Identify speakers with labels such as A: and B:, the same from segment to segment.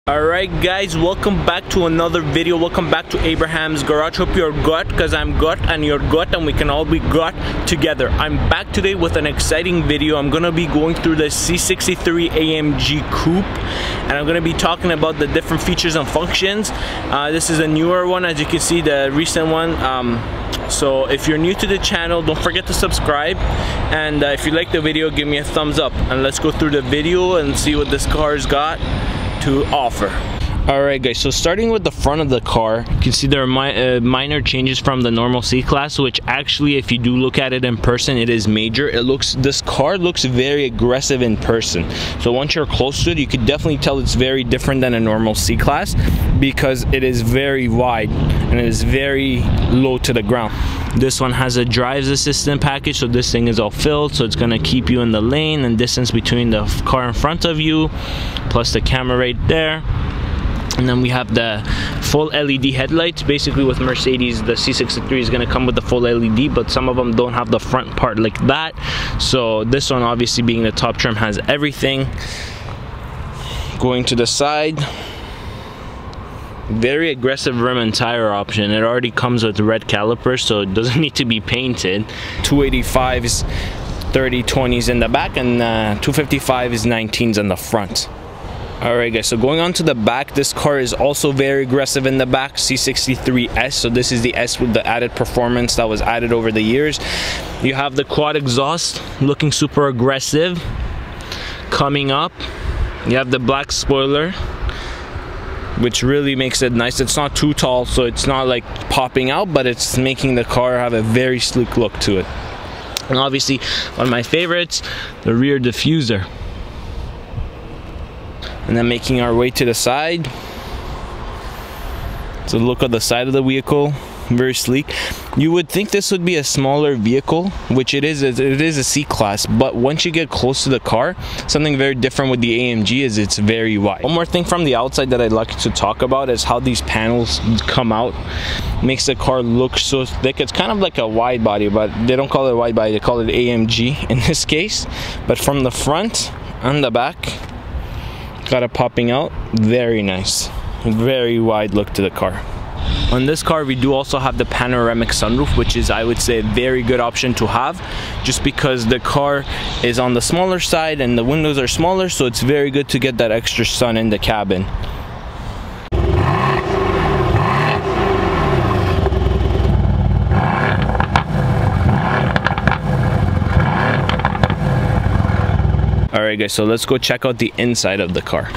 A: Alright guys, welcome back to another video. Welcome back to Abraham's Garage. Hope you're good, because I'm good and you're good and we can all be good together. I'm back today with an exciting video. I'm gonna be going through the C63 AMG Coupe and I'm gonna be talking about the different features and functions. This is a newer one, as you can see, the recent one. So if you're new to the channel, don't forget to subscribe, and if you like the video, give me a thumbs up, and let's go through the video and see what this car's got to offer. Alright guys, so starting with the front of the car, you can see there are minor changes from the normal C-Class, which actually, if you do look at it in person, it is major. This car looks very aggressive in person. So once you're close to it, you could definitely tell it's very different than a normal C-Class, because it is very wide and it is very low to the ground. This one has a driver's assistant package, so this thing is all filled, so it's gonna keep you in the lane and distance between the car in front of you, plus the camera right there. And then we have the full LED headlights. Basically with Mercedes, the C63 is going to come with the full LED, but some of them don't have the front part like that. So this one, obviously being the top trim, has everything. Going to the side, very aggressive rim and tire option. It already comes with red calipers, so it doesn't need to be painted. 285s, 30/20s in the back, and 255s, 19s in the front. Alright guys, so going on to the back, this car is also very aggressive in the back. C63S, so this is the S with the added performance that was added over the years. You have the quad exhaust looking super aggressive. Coming up, you have the black spoiler, which really makes it nice. It's not too tall, so it's not like popping out, but it's making the car have a very sleek look to it. And obviously, one of my favorites, the rear diffuser. And then making our way to the side. So look at the side of the vehicle, very sleek. You would think this would be a smaller vehicle, which it is a C-Class, but once you get close to the car, something very different with the AMG is it's very wide. One more thing from the outside that I'd like to talk about is how these panels come out. Makes the car look so thick. It's kind of like a wide body, but they don't call it a wide body, they call it AMG in this case. But from the front and the back, got it popping out, very nice, very wide look to the car. On this car, we do also have the panoramic sunroof, which is, I would say, a very good option to have, just because the car is on the smaller side and the windows are smaller, so it's very good to get that extra sun in the cabin. Alright guys, so let's go check out the inside of the car.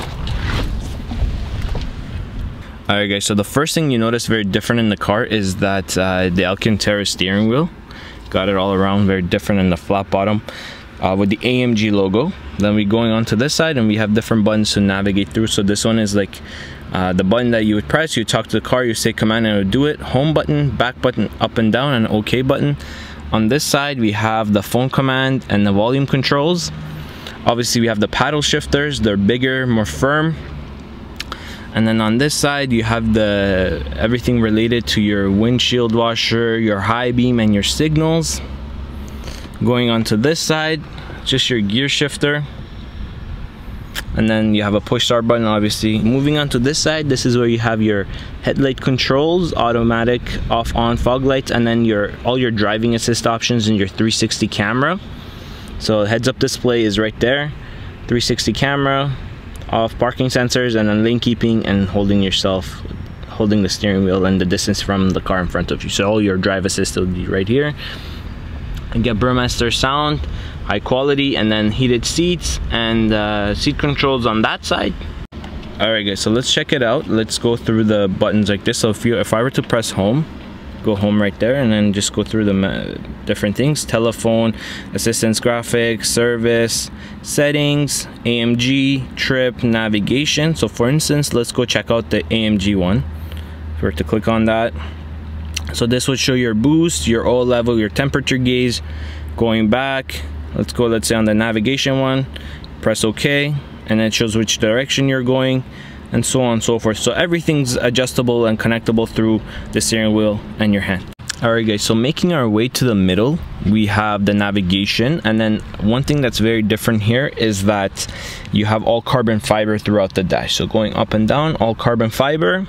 A: Alright guys, so the first thing you notice very different in the car is that the Alcantara steering wheel. Got it all around, very different in the flat bottom with the AMG logo. Then we're going on to this side and we have different buttons to navigate through. So this one is like the button that you would press, you talk to the car, you say command and it would do it. Home button, back button, up and down, and OK button. On this side we have the phone command and the volume controls. Obviously we have the paddle shifters, they're bigger, more firm. And then on this side you have everything related to your windshield washer, your high beam, and your signals. Going on to this side, just your gear shifter. And then you have a push start button, obviously. Moving on to this side, this is where you have your headlight controls, automatic off on fog lights, and then all your driving assist options and your 360 camera. So heads up display is right there, 360 camera, off parking sensors, and then lane keeping and holding the steering wheel and the distance from the car in front of you. So all your drive assist will be right here. And get Burmester sound, high quality, and then heated seats and seat controls on that side. Alright guys, so let's check it out. Let's go through the buttons like this. So if I were to press home, go home right there, and then just go through the different things: telephone, assistance, graphics, service, settings, AMG, trip, navigation. So for instance, let's go check out the AMG one. If we were to click on that, so this would show your boost, your oil level, your temperature gauge. Going back, let's say on the navigation one, press OK, and it shows which direction you're going, and so on and so forth. So everything's adjustable and connectable through the steering wheel and your hand. Alright guys, so making our way to the middle, we have the navigation, and then one thing that's very different here is that you have all carbon fiber throughout the dash. So going up and down, all carbon fiber,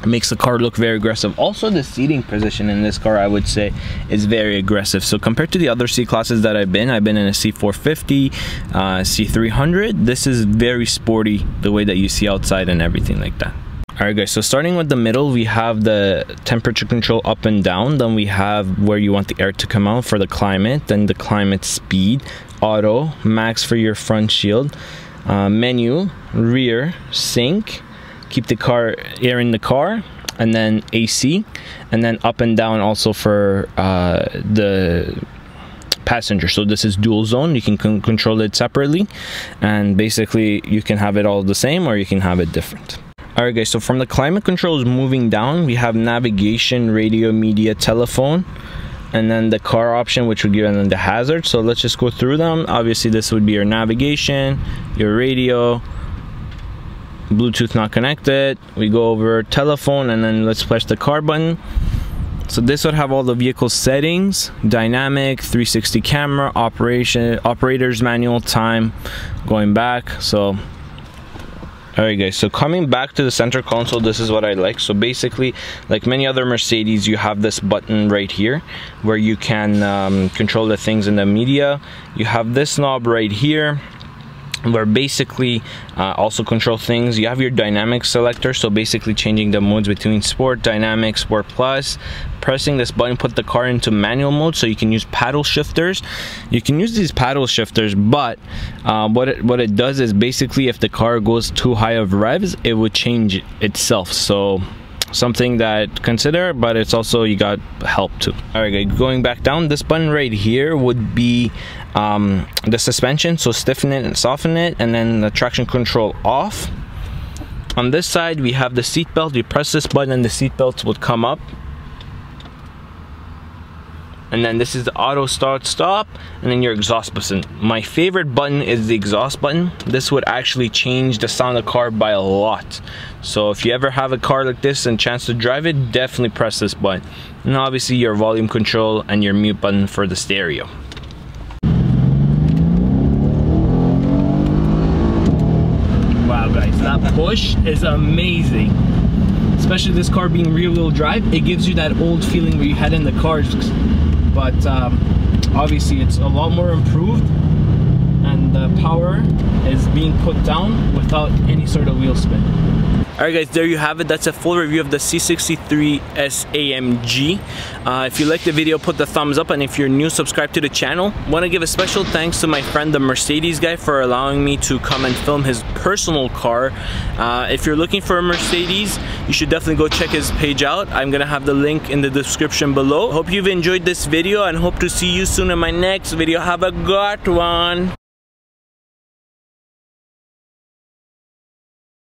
A: makes the car look very aggressive. Also the seating position in this car, I would say, is very aggressive. So compared to the other C classes that I've been in a C450, C300, this is very sporty, the way that you see outside and everything like that. Alright guys, so starting with the middle, we have the temperature control up and down. Then we have where you want the air to come out for the climate, then the climate speed, auto, max for your front shield, menu, rear, sync, keep the car air in the car, and then AC, and then up and down also for the passenger. So this is dual zone, you can control it separately, and basically you can have it all the same or you can have it different. Alright guys, so from the climate controls moving down, we have navigation, radio, media, telephone, and then the car option, which would give them the hazard. So let's just go through them. Obviously this would be your navigation, your radio, Bluetooth not connected. We go over telephone, and then let's press the car button. So this would have all the vehicle settings, dynamic, 360 camera, operators manual, time, going back. So alright guys, so coming back to the center console, this is what I like. So basically, like many other Mercedes, you have this button right here where you can control the things in the media. You have this knob right here where basically also control things. You have your dynamic selector, so basically changing the modes between sport, dynamic, sport plus. Pressing this button put the car into manual mode, so you can use paddle shifters. You can use these paddle shifters, but what it does is basically if the car goes too high of revs, it would change itself. So something that consider, but it's also you got help too. Alright guys, going back down, this button right here would be the suspension, so stiffen it and soften it, and then the traction control off. On this side we have the seat belt. You press this button and the seat belts would come up, and then this is the auto start stop, and then your exhaust button. My favorite button is the exhaust button. This would actually change the sound of the car by a lot. So if you ever have a car like this and chance to drive it, definitely press this button. And obviously your volume control and your mute button for the stereo. Wow guys, that push is amazing. Especially this car being rear wheel drive, it gives you that old feeling where you had in the cars. But obviously it's a lot more improved, and the power is being put down without any sort of wheel spin. Alright guys, there you have it. That's a full review of the C63S AMG. If you liked the video, put the thumbs up, and if you're new, subscribe to the channel. Want to give a special thanks to my friend the Mercedes guy for allowing me to come and film his personal car. If you're looking for a Mercedes, you should definitely go check his page out. I'm gonna have the link in the description below. Hope you've enjoyed this video and hope to see you soon in my next video. Have a good one.